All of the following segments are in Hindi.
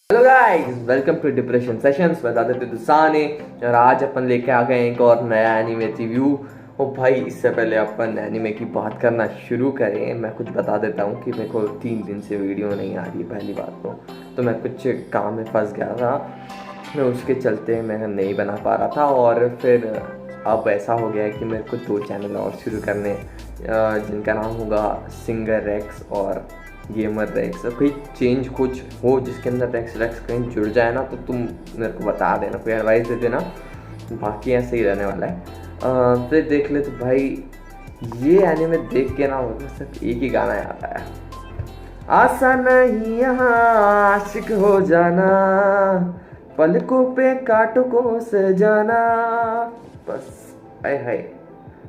Hello guys, welcome to depression sessions. बता देते दुसाने और आज अपन लेके आ गए एक और नया एनीमे रिव्यू। ओ भाई, इससे पहले अपन एनीमे की बात करना शुरू करें, मैं कुछ बता देता हूँ कि मेरे को 3 दिन से वीडियो नहीं आ रही। पहली बात तो मैं कुछ काम में फंस गया था, मैं उसके चलते मैं नहीं बना पा रहा था। और फिर अब ऐसा हो गया है कि मेरे को 2 चैनल और शुरू करने, जिनका नाम होगा सिंगर रेक्स और गेमर रेक्स। कोई चेंज कुछ हो जिसके अंदर रेक्स कहीं जुड़ जाए ना, तो तुम मेरे को बता देना, कोई एडवाइस दे देना। बाकी ऐसे ही रहने वाला है। फिर देख ले तो भाई, ये एनीमे देख के ना मुझे सिर्फ एक ही गाना याद आया, आसा नहीं यहाँ आशिक हो जाना, पलकों पे कांटों से जाना। बस हाय हाय,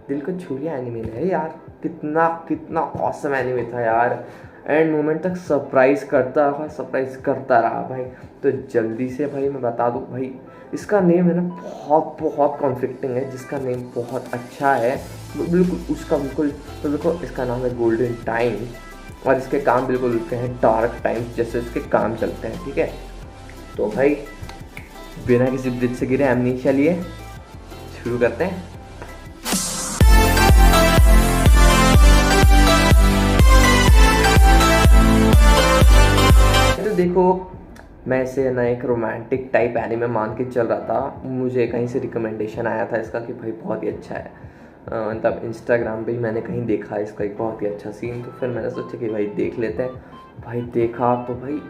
दिल को छू लिया एनीमे ने यार। कितना कितना ऑसम एनीमे था यार। एंड मोमेंट तक सरप्राइज करता रहा भाई। तो जल्दी से भाई मैं बता दूँ भाई, इसका नेम है ना बहुत बहुत कॉन्फ्लिक्टिंग है। जिसका नेम बहुत अच्छा है बिल्कुल उसका बिल्कुल, तो देखो इसका नाम है गोल्डन टाइम और इसके काम बिल्कुल उसके हैं डार्क टाइम्स जैसे इसके काम चलते हैं। ठीक है, तो भाई बिना किसी ब्रिज से गिरे एमनीशिया लिए शुरू करते हैं। तो देखो, मैं इसे ना एक रोमांटिक टाइप एनीमे मान के चल रहा था। मुझे कहीं से रिकमेंडेशन आया था इसका कि भाई बहुत ही अच्छा है। मतलब इंस्टाग्राम पे ही मैंने कहीं देखा इसका एक बहुत ही अच्छा सीन, तो फिर मैंने सोचा कि भाई देख लेते हैं। भाई देखा तो भाई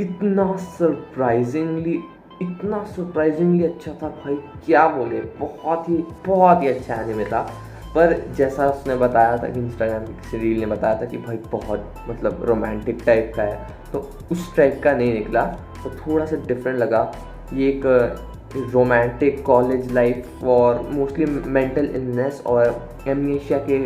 इतना सरप्राइजिंगली अच्छा था भाई, क्या बोले। बहुत ही अच्छा एनीमे था। पर जैसा उसने बताया था कि इंस्टाग्राम की किसी रील ने बताया था कि भाई बहुत मतलब रोमांटिक टाइप का है, तो उस टाइप का नहीं निकला, तो थोड़ा सा डिफरेंट लगा। ये एक रोमांटिक कॉलेज लाइफ और मोस्टली मेंटल इलनेस और एमनेशिया के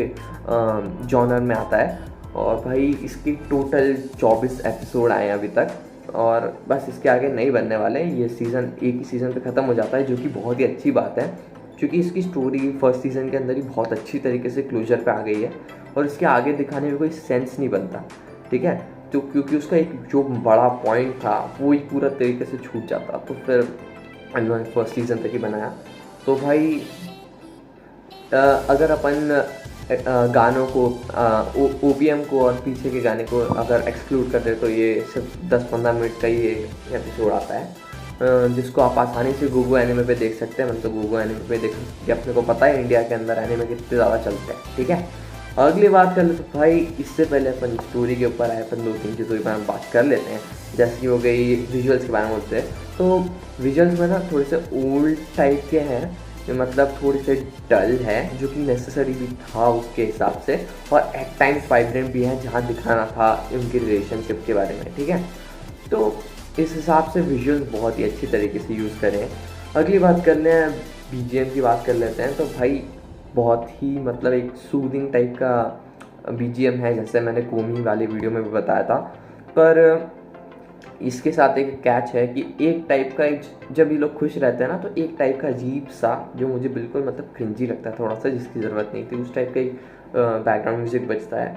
जॉनर में आता है। और भाई इसकी टोटल 24 एपिसोड आए हैं अभी तक, और बस इसके आगे नहीं बनने वाले हैं। ये सीज़न एक ही सीज़न पे ख़त्म हो जाता है, जो कि बहुत ही अच्छी बात है, क्योंकि इसकी स्टोरी फर्स्ट सीज़न के अंदर ही बहुत अच्छी तरीके से क्लोजर पे आ गई है और इसके आगे दिखाने में कोई सेंस नहीं बनता। ठीक है, तो क्योंकि उसका एक जो बड़ा पॉइंट था वो ही पूरा तरीके से छूट जाता, तो फिर उन्होंने फर्स्ट सीज़न तक ही बनाया। तो भाई अगर अपन गानों को ओपीएम को और पीछे के गाने को अगर एक्सक्लूड कर दे, तो ये सिर्फ 10-15 मिनट का ही एपिसोड आता है, जिसको आप आसानी से गूगो एनीमे पे देख सकते हैं। मतलब तो गूगो एनीमे पे देख सकते हैं, अपने को पता है इंडिया के अंदर एनीमे कितने ज़्यादा चलते हैं। ठीक है, अगली बात कर ले तो भाई, इससे पहले अपन स्टोरी के ऊपर आए, अपन 2-3 चीज़ों के बारे में बात कर लेते हैं। जैसे कि हो गई विजुअल्स के बारे में बोलते हैं, तो विजुअल्स में ना थोड़े से ओल्ड टाइप के हैं, मतलब थोड़ी से डल है, जो कि नेसेसरी भी था उसके हिसाब से, और एट टाइम्स वाइब्रेंट भी है जहाँ दिखाना था उनकी रिलेशनशिप के बारे में। ठीक है, तो इस हिसाब से विजुअल्स बहुत ही अच्छी तरीके से यूज़ करें। अगली बात कर लें, बीजीएम की बात कर लेते हैं। तो भाई बहुत ही मतलब एक सूदिंग टाइप का बीजीएम है, जैसे मैंने कोमी वाली वीडियो में भी बताया था। पर इसके साथ एक कैच है कि एक टाइप का जब ये लोग खुश रहते हैं ना, तो एक टाइप का अजीब सा जो मुझे बिल्कुल मतलब क्रिंजी लगता है थोड़ा सा, जिसकी ज़रूरत नहीं थी, उस टाइप का एक बैकग्राउंड म्यूजिक बजता है,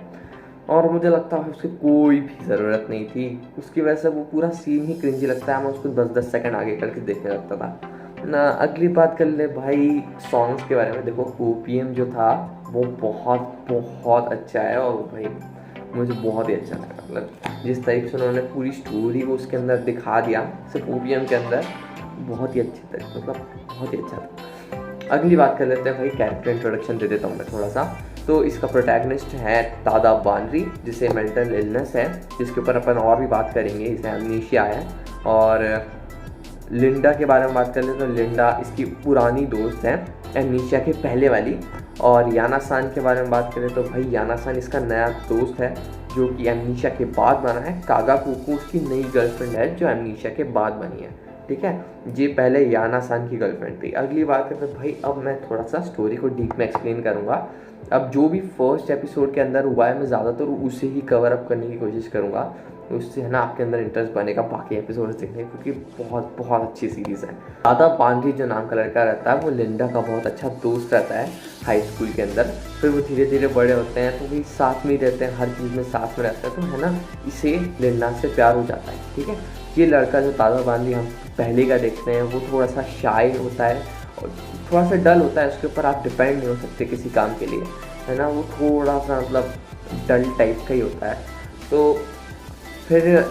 और मुझे लगता है उसकी कोई भी ज़रूरत नहीं थी। उसकी वजह से वो पूरा सीन ही क्रिंजी लगता है, मैं उसको 10-10 सेकंड आगे करके देखने लगता था ना। अगली बात कर ले भाई सॉन्ग्स के बारे में। देखो ओपीएम जो था वो बहुत अच्छा है, और भाई मुझे बहुत ही अच्छा लगा। मतलब जिस तरीके से उन्होंने पूरी स्टोरी को उसके अंदर दिखा दिया सिर्फ ओपीएम के अंदर, बहुत ही अच्छी तरीके, मतलब बहुत ही अच्छा था। अगली बात कर लेते हैं भाई, कैरेक्टर इंट्रोडक्शन दे देता हूँ मैं थोड़ा सा। तो इसका प्रोटैगनिस्ट है तादा बानरी, जिसे मेंटल इलनेस है, जिसके ऊपर अपन और भी बात करेंगे। इसे एमनीशिया है। और लिंडा के बारे में बात कर ले तो लिंडा इसकी पुरानी दोस्त है, एमनीशिया के पहले वाली। और याना सान के बारे में बात करें तो भाई याना सान इसका नया दोस्त है, जो कि एमनीशिया के बाद बना है। कागा कुकू उसकी नई गर्लफ्रेंड है, जो एमनीशिया के बाद बनी है। ठीक है, ये पहले याना सान की गर्लफ्रेंड थी। अगली बात करते भाई, अब मैं थोड़ा सा स्टोरी को डीप में एक्सप्लेन करूँगा। अब जो भी फर्स्ट एपिसोड के अंदर हुआ है, मैं ज़्यादातर उसे ही कवर अप करने की कोशिश करूँगा, उससे है ना आपके अंदर इंटरेस्ट बनेगा बाकी एपिसोड्स देखने, क्योंकि बहुत बहुत अच्छी सीरीज़ है। दादा पांडी जो नाम का लड़का रहता है, वो लिंडा का बहुत अच्छा दोस्त रहता है हाई स्कूल के अंदर। फिर वो धीरे धीरे बड़े होते हैं, तो वही साथ में ही रहते हैं, हर चीज़ में साथ में रहते हैं, तो है ना इसे लिंडा से प्यार हो जाता है। ठीक है, ये लड़का जो ताज़ा बांधी हम पहले का देखते हैं वो थोड़ा सा शाय होता है और थोड़ा सा डल होता है, उसके ऊपर आप डिपेंड नहीं हो सकते किसी काम के लिए, है ना। वो थोड़ा सा मतलब डल टाइप का ही होता है। तो फिर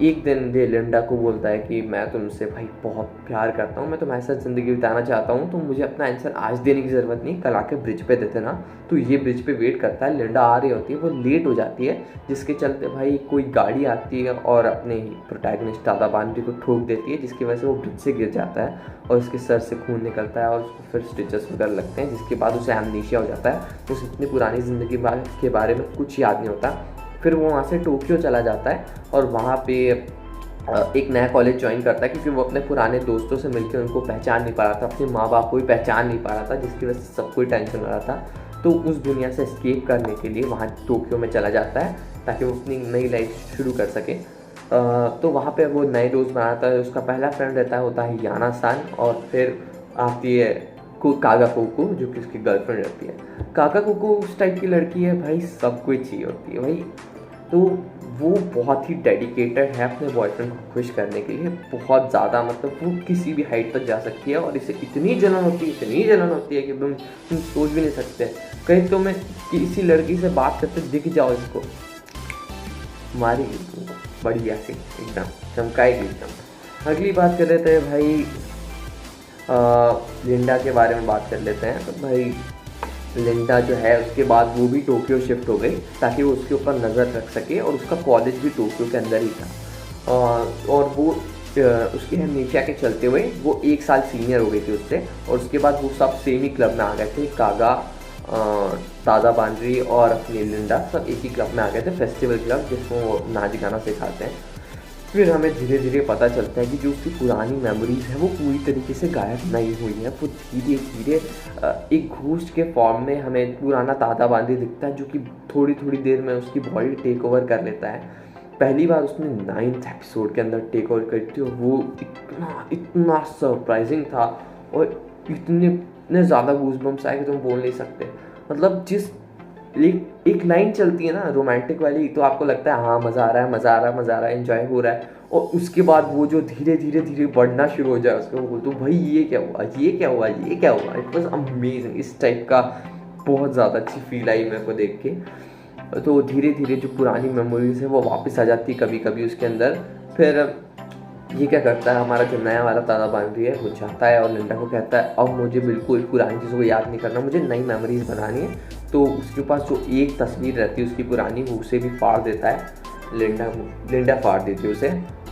एक दिन ये लिंडा को बोलता है कि मैं तुमसे भाई बहुत प्यार करता हूँ, मैं तुम्हारे साथ ज़िंदगी बिताना चाहता हूँ, तो मुझे अपना आंसर आज देने की ज़रूरत नहीं, कल आके ब्रिज पे दे देना। तो ये ब्रिज पे वेट करता है, लिंडा आ रही होती है, वो लेट हो जाती है, जिसके चलते भाई कोई गाड़ी आती है और अपने ही प्रोटैगनिस्ट दादा बांधी को ठोक देती है, जिसकी वजह से वो ब्रिज से गिर जाता है और उसके सर से खून निकलता है और उसको फिर स्टिचेस वगैरह लगते हैं, जिसके बाद उसे एमनीशिया हो जाता है। उसे इतनी पुरानी ज़िंदगी के बारे में कुछ याद नहीं होता। फिर वो वहाँ से टोक्यो चला जाता है और वहाँ पे एक नया कॉलेज ज्वाइन करता है, क्योंकि वो अपने पुराने दोस्तों से मिलकर उनको पहचान नहीं पा रहा था, अपने माँ बाप को भी पहचान नहीं पा रहा था, जिसकी वजह से सबको टेंशन हो रहा था। तो उस दुनिया से एस्केप करने के लिए वहाँ टोक्यो में चला जाता है ताकि वो अपनी नई लाइफ शुरू कर सके। तो वहाँ पे वो नए दोस्त बनाता है। उसका पहला फ्रेंड होता है याना सान, और फिर आती है कागा कोको, जो कि उसकी गर्लफ्रेंड रहती है। कागा कोको उस टाइप की लड़की है भाई, सब कुछ चाहिए होती है भाई। तो वो बहुत ही डेडिकेटेड है अपने बॉयफ्रेंड को खुश करने के लिए, बहुत ज़्यादा, मतलब वो किसी भी हाइट तक जा सकती है और इसे इतनी जलन होती है, इतनी जलन होती है कि तुम सोच भी नहीं सकते। कहीं तो मैं किसी लड़की से बात करते दिख जाओ इसको, मारेगी तुमको बढ़िया से, एकदम चमकाएगी एकदम। अगली बात कर लेते हैं भाई, लिंडा के बारे में बात कर लेते हैं। तो भाई लिंडा जो है उसके बाद वो भी टोक्यो शिफ्ट हो गई ताकि वो उसके ऊपर नज़र रख सके, और उसका कॉलेज भी टोक्यो के अंदर ही था। और वो उसके एमनीशिया के चलते हुए वो 1 साल सीनियर हो गई थी उससे, और उसके बाद वो सब सेम ही क्लब में आ गए थे। कागा, ताज़ा बांद्री और अपनी लिंडा सब एक ही क्लब में आ गए थे, फेस्टिवल क्लब, जिसमें वो नाच गाना सिखाते हैं। फिर हमें धीरे धीरे पता चलता है कि जो उसकी पुरानी मेमोरीज है वो पूरी तरीके से गायब नहीं हुई है। वो धीरे धीरे एक घोस्ट के फॉर्म में हमें पुराना तादा बांधी दिखता है, जो कि थोड़ी थोड़ी देर में उसकी बॉडी टेक ओवर कर लेता है। पहली बार उसने 9th एपिसोड के अंदर टेक ओवर करी थी, और वो इतना इतना सरप्राइजिंग था, और इतने ज़्यादा गूज़बम्प्स आए कि तुम बोल नहीं सकते। मतलब जिस एक लाइन चलती है ना रोमांटिक वाली, तो आपको लगता है हाँ मज़ा आ रहा है, मज़ा आ रहा है, मज़ा आ रहा है, एंजॉय हो रहा है, और उसके बाद वो जो धीरे धीरे धीरे बढ़ना शुरू हो जाए उसको, बोल तो भाई ये क्या हुआ, ये क्या हुआ, ये क्या हुआ। It was amazing. इस टाइप का बहुत ज़्यादा अच्छी फील आई मेरे को देख के। तो धीरे धीरे जो पुरानी मेमोरीज है वो वापस आ जाती है कभी कभी उसके अंदर। फिर ये क्या करता है, हमारा जो नया वाला तादा बांधी है वो जाता है और लिंडा को कहता है अब मुझे बिल्कुल पुरानी चीज़ों को याद नहीं करना, मुझे नई मेमोरीज बनानी है। तो उसके पास जो एक तस्वीर रहती है उसकी पुरानी, वो उसे भी फाड़ देता है। लिंडा फाड़ देती है उसे।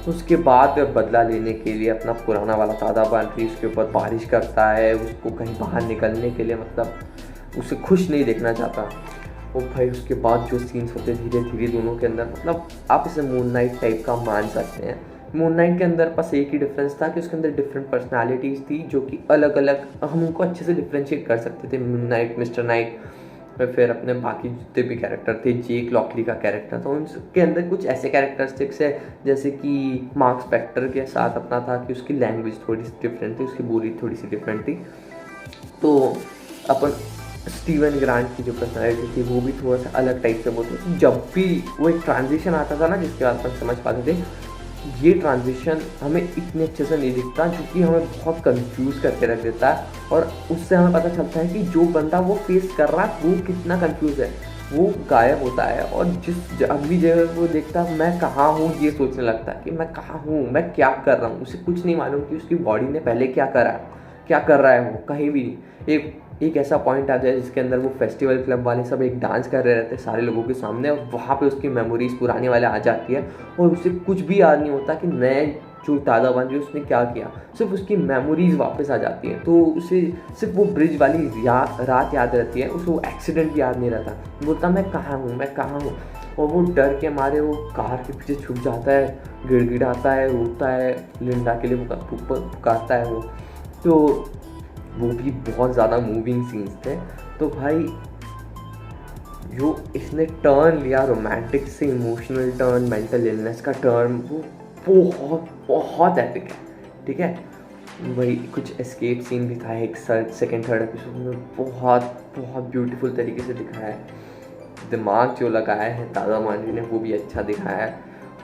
उसके बाद बदला लेने के लिए अपना पुराना वाला तादा बांधी उसके ऊपर बारिश करता है, उसको कहीं बाहर निकलने के लिए, मतलब उसे खुश नहीं देखना चाहता। और भाई उसके बाद जो सीन्स होते हैं धीरे धीरे दोनों के अंदर, मतलब आप इसे मून नाइट टाइप का मान सकते हैं। मून नाइट के अंदर बस एक ही डिफरेंस था कि उसके अंदर डिफरेंट पर्सनालिटीज़ थी, जो कि अलग अलग हम उनको अच्छे से डिफ्रेंशिएट कर सकते थे। मून नाइट, मिस्टर नाइट, फिर अपने बाकी जितने भी कैरेक्टर थे, जेक लॉकली का कैरेक्टर था, उनके अंदर कुछ ऐसे कैरेक्टरिस्टिक्स है जैसे कि मार्क स्पेक्टर के साथ अपना था कि उसकी लैंग्वेज थोड़ी सी डिफरेंट थी, उसकी बोली थोड़ी सी डिफरेंट थी। तो अपन स्टीवन ग्रांट की जो पर्सनैलिटी थी वो भी थोड़ा सा अलग टाइप से बोलते थे। जब भी वो एक ट्रांजिशन आता था ना जिसके बाद अपन समझ पाते थे, ये ट्रांजिशन हमें इतने अच्छे से नहीं दिखता, जो कि हमें बहुत कंफ्यूज करके रख देता है, और उससे हमें पता चलता है कि जो बंदा वो फेस कर रहा है वो कितना कंफ्यूज है। वो गायब होता है और जिस अगली जगह वो देखता है मैं कहाँ हूँ, ये सोचने लगता है कि मैं कहाँ हूँ, मैं क्या कर रहा हूँ। उसे कुछ नहीं मालूम कि उसकी बॉडी ने पहले क्या करा है, क्या कर रहा है, वो कहीं भी नहीं। एक ऐसा पॉइंट आ जाए जिसके अंदर वो फेस्टिवल क्लब वाले सब एक डांस कर रहे रहते हैं सारे लोगों के सामने, और वहाँ पे उसकी मेमोरीज पुराने वाले आ जाती है, और उसे कुछ भी याद नहीं होता कि नए जो ताज़ा बन रही उसने क्या किया, सिर्फ उसकी मेमोरीज वापस आ जाती हैं। तो उसे सिर्फ वो ब्रिज वाली रात याद रहती है, उसे वो एक्सीडेंट भी याद नहीं रहता। बोलता मैं कहाँ हूँ, मैं कहाँ हूँ, और वो डर के मारे वो कार के पीछे छुप जाता है, गिड़गिड़ाता है, रोता है, लिंडा के लिए पुकारता है वो। तो वो भी बहुत ज़्यादा मूविंग सीन्स थे। तो भाई जो इसने टर्न लिया रोमांटिक से इमोशनल टर्न, मेंटल इलनेस का टर्न, वो बहुत बहुत एपिक है, ठीक है। वही कुछ एस्केप सीन भी था एक सेकेंड थर्ड एपिसोड में, बहुत बहुत ब्यूटीफुल तरीके से दिखाया है। दिमाग जो लगाया है ताज़ा मांझी ने वो भी अच्छा दिखाया है।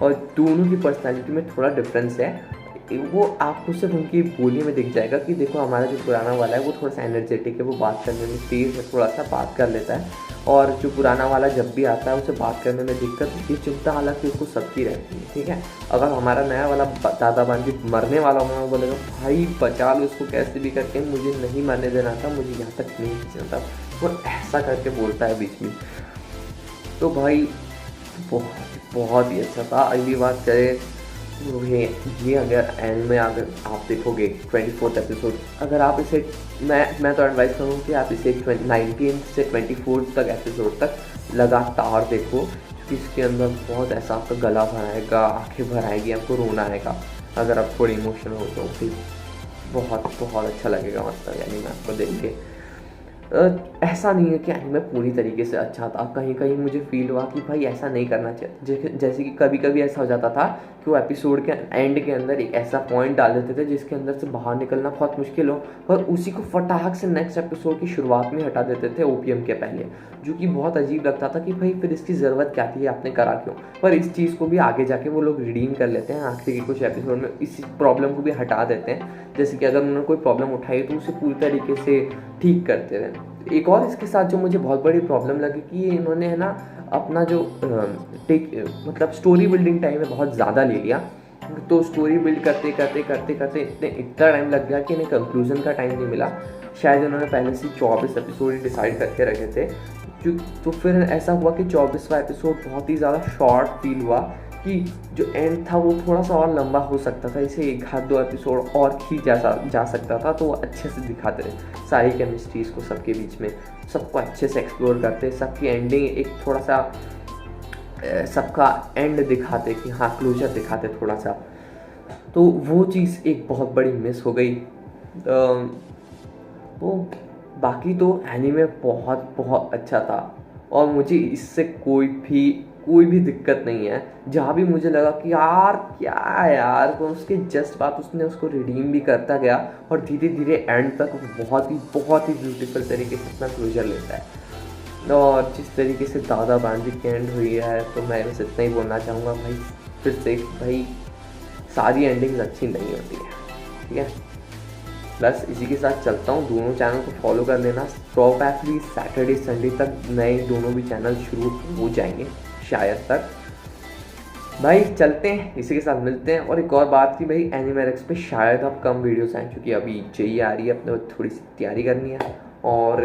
और दोनों की पर्सनैलिटी में थोड़ा डिफरेंस है। वो आपको सिर्फ उनकी बोली में दिख जाएगा कि देखो हमारा जो पुराना वाला है वो थोड़ा सा एनर्जेटिक है, वो बात करने में तेज़ है, थोड़ा सा बात कर लेता है। और जो पुराना वाला जब भी आता है उसे बात करने में दिक्कत, ये चिंता हालांकि उसको सबकी रहती है, ठीक है। अगर हमारा नया वाला दादा बांजी मरने वाला होगा, वो बोलेगा भाई बचा लो उसको कैसे भी करके, मुझे नहीं मरने देना था, मुझे यहाँ तक नहीं खींचना था, वो ऐसा करके बोलता है बीच में। तो भाई बहुत ही अच्छा था। अगली बात करें तो ये अगर एंड में अगर आप देखोगे 24th एपिसोड, अगर आप इसे मैं तो एडवाइस करूँ कि आप इसे 19 से 24 तक एपिसोड तक लगातार देखो, क्योंकि इसके अंदर बहुत ऐसा आपका गला भराएगा, आंखें भराएगी, आपको रोना आएगा। अगर आप थोड़ी इमोशनल हो तो फिर बहुत अच्छा लगेगा, मतलब यानी मैं आपको देख के ऐसा नहीं है कि एनीमे पूरी तरीके से अच्छा था। कहीं कहीं मुझे फील हुआ कि भाई ऐसा नहीं करना चाहिए। जैसे कि कभी कभी ऐसा हो जाता था कि वो एपिसोड के एंड के अंदर एक ऐसा पॉइंट डाल देते थे जिसके अंदर से बाहर निकलना बहुत मुश्किल हो, और उसी को फटाक से नेक्स्ट एपिसोड की शुरुआत में हटा देते थे ओपीएम के पहले, जो कि बहुत अजीब लगता था कि भाई फिर इसकी ज़रूरत क्या थी, आपने करा क्यों। पर इस चीज़ को भी आगे जाके वो लोग रिडीम कर लेते हैं, आखिरी के कुछ एपिसोड में इस प्रॉब्लम को भी हटा देते हैं। जैसे कि अगर उन्होंने कोई प्रॉब्लम उठाई तो उसे पूरी तरीके से ठीक करते हैं। एक और इसके साथ जो मुझे बहुत बड़ी प्रॉब्लम लगी कि इन्होंने है ना अपना जो मतलब स्टोरी बिल्डिंग टाइम है बहुत ज़्यादा ले लिया। तो स्टोरी बिल्ड करते इतना टाइम लग गया कि इन्हें कंक्लूजन का टाइम नहीं मिला। शायद इन्होंने पहले से 24 एपिसोड डिसाइड करके रखे थे, तो फिर ऐसा हुआ कि 24वां एपिसोड बहुत ही ज़्यादा शॉर्ट फील हुआ, कि जो एंड था वो थोड़ा सा और लंबा हो सकता था, इसे 1-2 एपिसोड और खींचा जा सकता था, तो वो अच्छे से दिखाते रहे सारी केमिस्ट्रीज को सबके बीच में, सबको अच्छे से एक्सप्लोर करते, सबकी एंडिंग एक थोड़ा सा सबका एंड दिखाते कि हाँ क्लोजर दिखाते थोड़ा सा। तो वो चीज़ एक बहुत बड़ी मिस हो गई। वो बाकी तो एनीमे बहुत अच्छा था, और मुझे इससे कोई भी दिक्कत नहीं है। जहाँ भी मुझे लगा कि यार क्या है यार, तो उसके जस्ट बाद उसने उसको रिडीम भी करता गया, और धीरे धीरे एंड तक बहुत ही ब्यूटीफुल तरीके से अपना क्लोजर लेता है। और जिस तरीके से दादा बांजी की एंड हुई है, तो मैं बस इतना ही बोलना चाहूँगा भाई, फिर से भाई सारी एंडिंग्स अच्छी नहीं होती है, ठीक है। बस इसी के साथ चलता हूँ। दोनों चैनल को फॉलो कर लेना। प्रॉबेबली सैटरडे संडे तक नए दोनों भी चैनल शुरू हो जाएंगे शायद तक। भाई चलते हैं, इसी के साथ मिलते हैं। और एक और बात की भाई, एनिमेरेक्स पे शायद अब कम वीडियोस आए, क्योंकि अभी जेई आ रही है, अपने थोड़ी सी तैयारी करनी है, और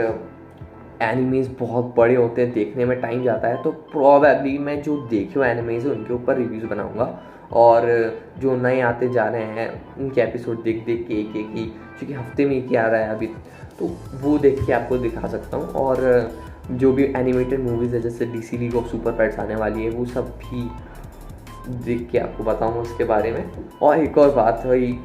एनिमेज बहुत बड़े होते हैं, देखने में टाइम जाता है। तो प्रॉबेबली मैं जो देखे हुए एनिमेज है उनके ऊपर रिव्यूज़ बनाऊंगा, और जो नए आते जा रहे हैं उनके एपिसोड देख के एक ही, क्योंकि हफ्ते में एक ही आ रहा है अभी, तो वो देख के आपको दिखा सकता हूँ। और जो भी एनिमेटेड मूवीज़ है, जैसे DC league of super pets आने वाली है, वो सब भी देख के आपको बताऊँगा उसके बारे में। और एक और बात भाई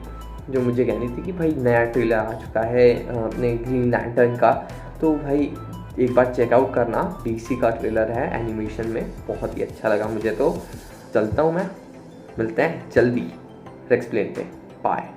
जो मुझे कहनी थी कि भाई नया ट्रेलर आ चुका है अपने ग्रीन लैंटर्न का, तो भाई एक बार चेकआउट करना। डीसी का ट्रेलर है एनिमेशन में, बहुत ही अच्छा लगा मुझे। तो चलता हूँ मैं, मिलते हैं जल्दी एक्सप्लेन पे, बाय।